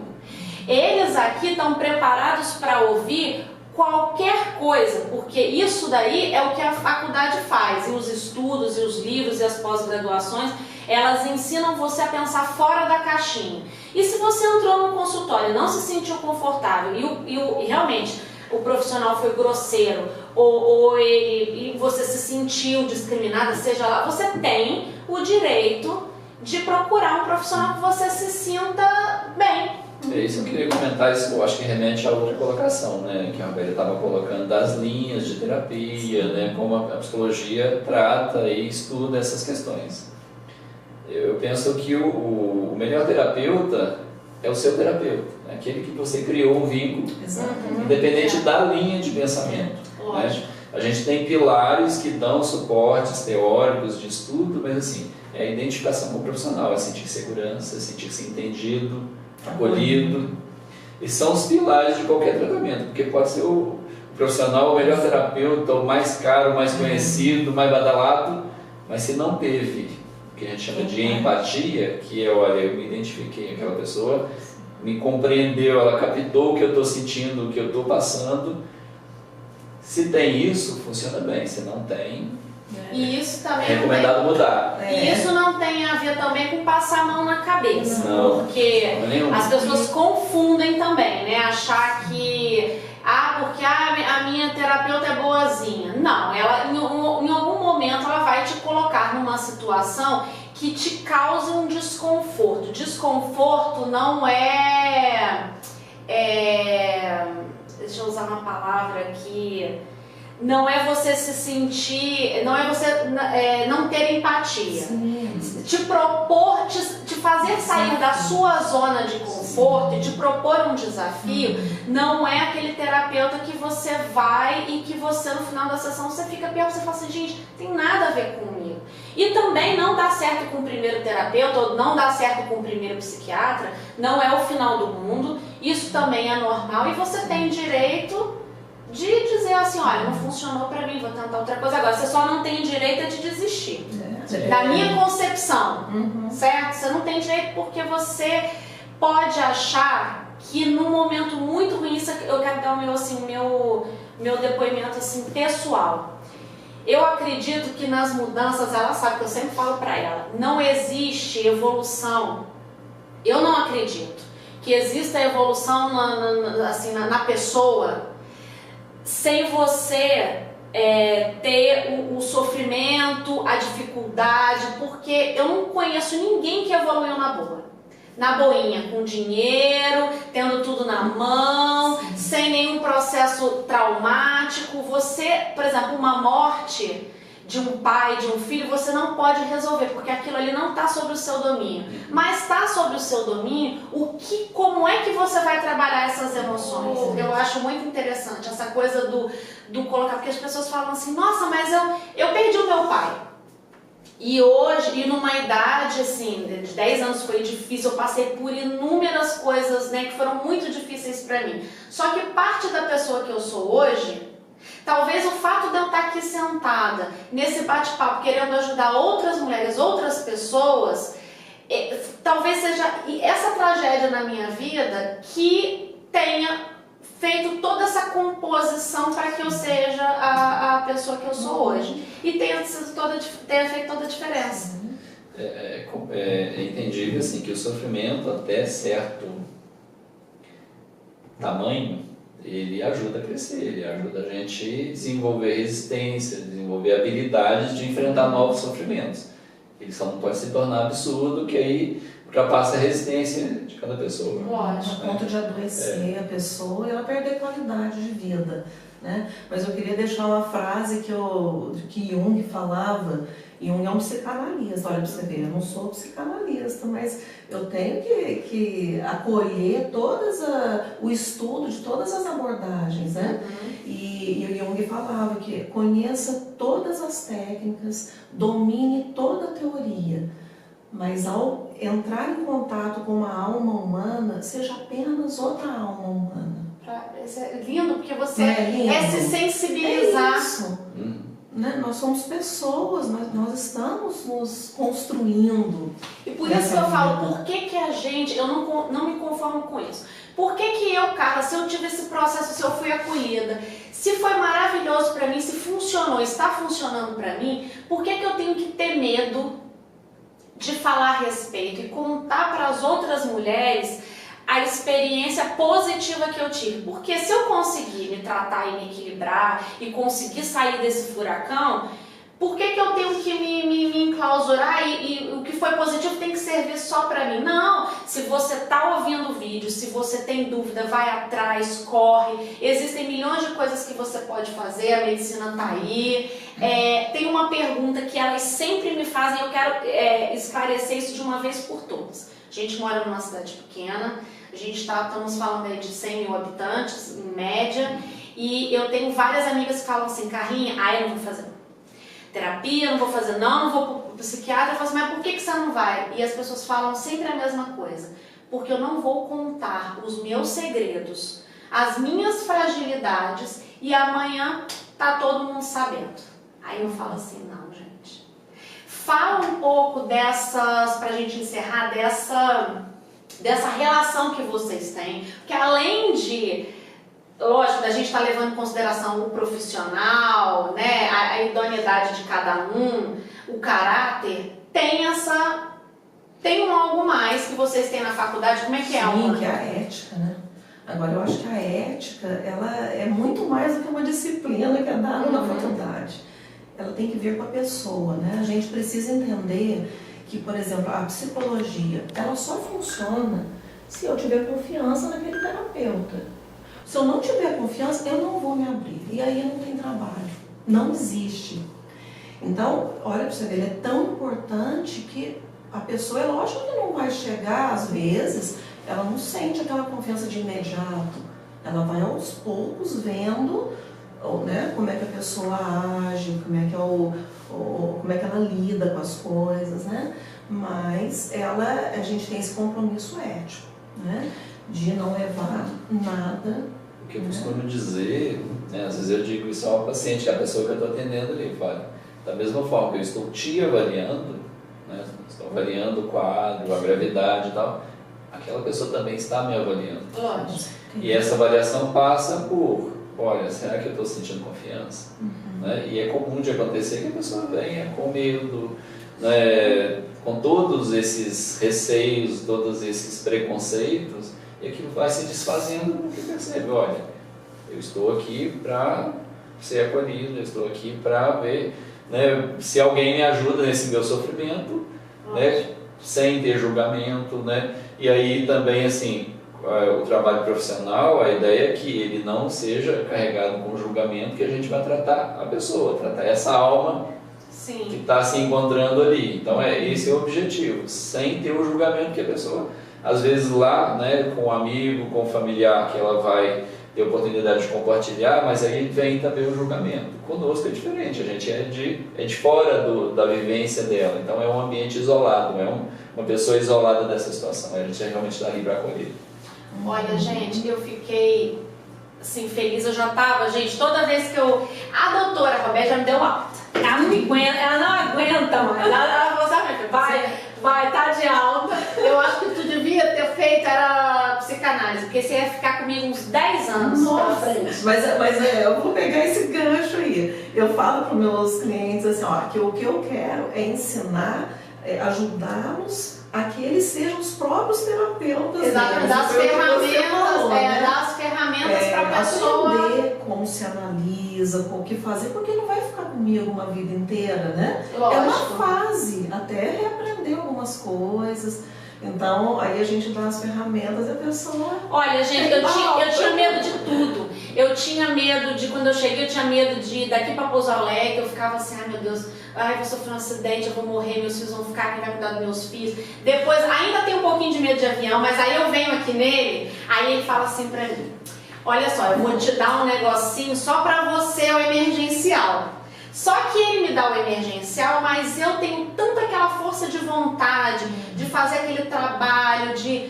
Eles aqui estão preparados para ouvir qualquer coisa, porque isso daí é o que a faculdade faz, e os estudos, e os livros, e as pós-graduações, elas ensinam você a pensar fora da caixinha. E se você entrou no consultório e não se sentiu confortável, e realmente o profissional foi grosseiro, e você se sentiu discriminada, seja lá, você tem o direito de procurar um profissional que você se sinta bem. É isso que eu queria comentar, isso eu acho que remete a outra colocação, né, que a Roberta estava colocando das linhas de terapia, né, como a psicologia trata e estuda essas questões. Eu penso que o melhor terapeuta é o seu terapeuta, né, aquele que você criou um vínculo, independente da linha de pensamento. Né? A gente tem pilares que dão suportes teóricos de estudo, mas assim, é a identificação com o profissional, é sentir segurança, é sentir-se entendido, acolhido, e são os pilares de qualquer tratamento, porque pode ser o profissional o melhor terapeuta, o mais caro, o mais conhecido, o mais badalado, mas se não teve o que a gente chama de empatia, que é, olha, eu me identifiquei com aquela pessoa, me compreendeu, ela captou o que eu estou sentindo, o que eu estou passando, se tem isso, funciona bem, se não tem, e isso também é recomendado mudar. E isso não tem a ver também com passar a mão na cabeça, não, porque não, as pessoas confundem também, né? Achar que, porque a minha terapeuta é boazinha. Não, ela em algum momento ela vai te colocar numa situação que te cause um desconforto. Desconforto não deixa eu usar uma palavra aqui. Não é você se sentir, não é você não ter empatia. Te propor, te fazer sair da sua zona de conforto e te propor um desafio, não é aquele terapeuta que você vai e que você no final da sessão você fica pior, você fala assim, gente, tem nada a ver comigo. E também não dá certo com o primeiro terapeuta, ou não dá certo com o primeiro psiquiatra, não é o final do mundo, isso também é normal e você tem direito de dizer assim, olha, não funcionou pra mim, vou tentar outra coisa agora. Você só não tem direito de desistir. Da minha concepção, certo? Você não tem direito porque você pode achar que num momento muito ruim, isso eu quero dar meu depoimento assim, pessoal. Eu acredito que nas mudanças, ela sabe que eu sempre falo pra ela, não existe evolução. Eu não acredito que exista evolução na pessoa sem você ter o sofrimento, a dificuldade, porque eu não conheço ninguém que evoluiu na boa. Na boinha, com dinheiro, tendo tudo na mão, sem nenhum processo traumático. Você, por exemplo, uma morte de um pai, de um filho, você não pode resolver, porque aquilo ali não está sobre o seu domínio. Mas está sobre o seu domínio como é que você vai trabalhar essas emoções. Eu acho muito interessante essa coisa do colocar, porque as pessoas falam assim, nossa, mas eu perdi o meu pai. E hoje, numa idade assim, de 10 anos foi difícil, eu passei por inúmeras coisas, né, que foram muito difíceis para mim. Só que parte da pessoa que eu sou hoje, talvez o fato de eu estar aqui sentada, nesse bate-papo, querendo ajudar outras mulheres, outras pessoas, talvez seja essa tragédia na minha vida que tenha feito toda essa composição para que eu seja a pessoa que eu sou hoje. E tenha feito toda a diferença. É entendível assim, que o sofrimento, até certo tamanho, ele ajuda a crescer, ele ajuda a gente a desenvolver resistência, desenvolver habilidades de enfrentar novos sofrimentos. Ele só não pode se tornar absurdo, que aí ultrapassa a resistência de cada pessoa. Lógico, a ponto de adoecer a pessoa e ela perder qualidade de vida. Né? Mas eu queria deixar uma frase que Jung falava. Jung é um psicanalista, olha pra você ver, eu não sou psicanalista, mas eu tenho que acolher o estudo de todas as abordagens, né? E o Jung falava que conheça todas as técnicas, domine toda a teoria, mas ao entrar em contato com uma alma humana, seja apenas outra alma humana. Isso é lindo, porque você se sensibilizar. né, nós somos pessoas, nós estamos nos construindo. E por isso que eu falo, por que a gente, eu não me conformo com isso. Por que eu, Carla, se eu tive esse processo, se eu fui acolhida, se foi maravilhoso pra mim, se funcionou, está funcionando pra mim, por que eu tenho que ter medo de falar a respeito e contar para as outras mulheres a experiência positiva que eu tive? Porque se eu conseguir me tratar e me equilibrar e conseguir sair desse furacão, por que eu tenho que me enclausurar e o que foi positivo tem que servir só pra mim? Não, se você tá ouvindo o vídeo, se você tem dúvida, vai atrás, corre. Existem milhões de coisas que você pode fazer, a medicina tá aí. Tem uma pergunta que elas sempre me fazem, eu quero esclarecer isso de uma vez por todas. A gente mora numa cidade pequena, estamos falando aí de 100 mil habitantes, em média, e eu tenho várias amigas que falam assim, Carlinha, eu não vou fazer terapia, não vou fazer não vou pro psiquiatra. Eu falo assim, mas por que você não vai? E as pessoas falam sempre a mesma coisa, porque eu não vou contar os meus segredos, as minhas fragilidades, e amanhã tá todo mundo sabendo. Aí eu falo assim, não, gente, fala um pouco pra gente encerrar, dessa relação que vocês têm, porque além de, lógico, a gente está levando em consideração o profissional, né, a idoneidade de cada um, o caráter, tem um algo mais que vocês têm na faculdade. Como é que é? Sim, que é a ética, né? Agora, eu acho que a ética, ela é muito mais do que uma disciplina que é dada na faculdade. Ela tem que ver com a pessoa, né? A gente precisa entender que, por exemplo, a psicologia, ela só funciona se eu tiver confiança naquele terapeuta. Se eu não tiver confiança, eu não vou me abrir. E aí não tem trabalho. Não existe. Então, olha para você ver, ele é tão importante que a pessoa, é lógico que não vai chegar, às vezes, ela não sente aquela confiança de imediato. Ela vai aos poucos vendo, né, como é que a pessoa age, como é que ela lida com as coisas, né? Mas a gente tem esse compromisso ético, né? De não levar nada. O que eu costumo dizer, né, às vezes eu digo isso ao paciente, que é a pessoa que eu estou atendendo ali, fala, da mesma forma que eu estou te avaliando, né, estou avaliando o quadro, a gravidade e tal, aquela pessoa também está me avaliando. Lógico. E essa avaliação passa por, olha, será que eu estou sentindo confiança? Né? E é comum de acontecer que a pessoa venha com medo, né, com todos esses receios, todos esses preconceitos, e aquilo vai se desfazendo porque percebe, olha, eu estou aqui para ser acolhido, eu estou aqui para ver, né, se alguém me ajuda nesse meu sofrimento, né, sem ter julgamento, né? E aí também, assim, o trabalho profissional, a ideia é que ele não seja carregado com julgamento, que a gente vai tratar a pessoa, tratar essa alma que está se encontrando ali. Então esse é o objetivo, sem ter o julgamento que a pessoa, às vezes lá, né, com um amigo, com um familiar, que ela vai ter oportunidade de compartilhar, mas aí vem também o julgamento. Conosco é diferente, a gente é de fora da vivência dela, então é um ambiente isolado, não é uma pessoa isolada dessa situação, a gente realmente está ali para acolher. Olha, gente, eu fiquei assim, feliz, eu já tava, gente, toda vez que a doutora Roberta já me deu alta, ela não aguenta mais, ela falou, sabe, vai, tá de alta. Eu acho que tu devia ter feito era psicanálise, porque você ia ficar comigo uns 10 anos. Nossa, mas eu vou pegar esse gancho aí. Eu falo para os meus clientes assim, ó, que o que eu quero é ensinar, ajudá-los a que eles sejam os próprios terapeutas. Exatamente, dar as ferramentas para a pessoa. Aprender como se analisa, com o que fazer, porque não vai ficar comigo uma vida inteira, né? Lógico. É uma fase, até reaprender algumas coisas. Então, aí a gente dá as ferramentas e a pessoa... Olha, gente, eu tinha medo de tudo. Eu tinha medo de, quando eu cheguei, eu tinha medo de ir daqui para Pouso Alegre, eu ficava assim, ai meu Deus, vou sofrer um acidente, eu vou morrer, meus filhos vão ficar, quem vai cuidar dos meus filhos? Depois, ainda tenho um pouquinho de medo de avião, mas aí eu venho aqui nele, aí ele fala assim pra mim, olha só, eu vou te dar um negocinho só pra você, é o emergencial. Só que ele me dá o emergencial, mas eu tenho tanta aquela força de vontade de fazer aquele trabalho, de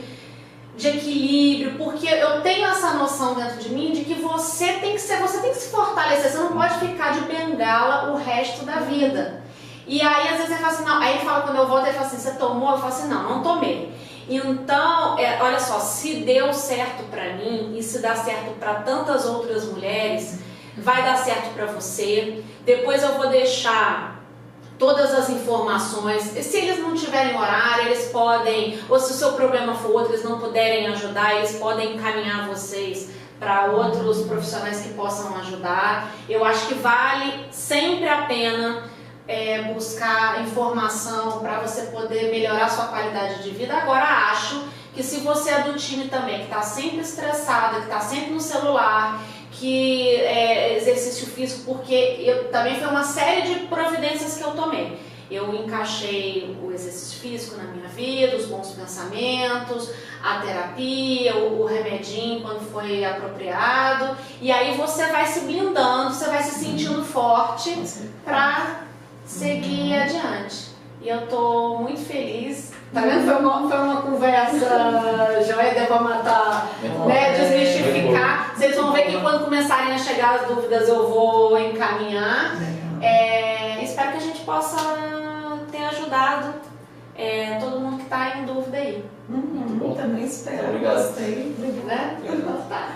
de equilíbrio, porque eu tenho essa noção dentro de mim de que você tem que se fortalecer, você não pode ficar de bengala o resto da vida. E aí às vezes ele fala assim, não, aí ele fala, quando eu volto, ele fala assim, você tomou? Eu falo assim, não tomei. Então, olha só, se deu certo pra mim e se dá certo pra tantas outras mulheres, vai dar certo pra você. Depois eu vou deixar todas as informações, se eles não tiverem horário, eles podem, ou se o seu problema for outro, eles não puderem ajudar, eles podem encaminhar vocês para outros profissionais que possam ajudar. Eu acho que vale sempre a pena buscar informação para você poder melhorar a sua qualidade de vida. Agora, acho que se você é do time também, que está sempre estressada, que está sempre no celular, que exercício físico, porque também foi uma série de providências que eu tomei. Eu encaixei o exercício físico na minha vida, os bons pensamentos, a terapia, o remedinho quando foi apropriado, e aí você vai se blindando, você vai se sentindo forte para seguir adiante. E eu tô muito feliz. Tá vendo? Foi uma conversa joia, deu pra matar, né? Desmistificar. Vocês vão ver que quando começarem a chegar as dúvidas eu vou encaminhar. Espero que a gente possa ter ajudado todo mundo que tá em dúvida aí. Também espero. Obrigado. Gostei. Né? Então tá.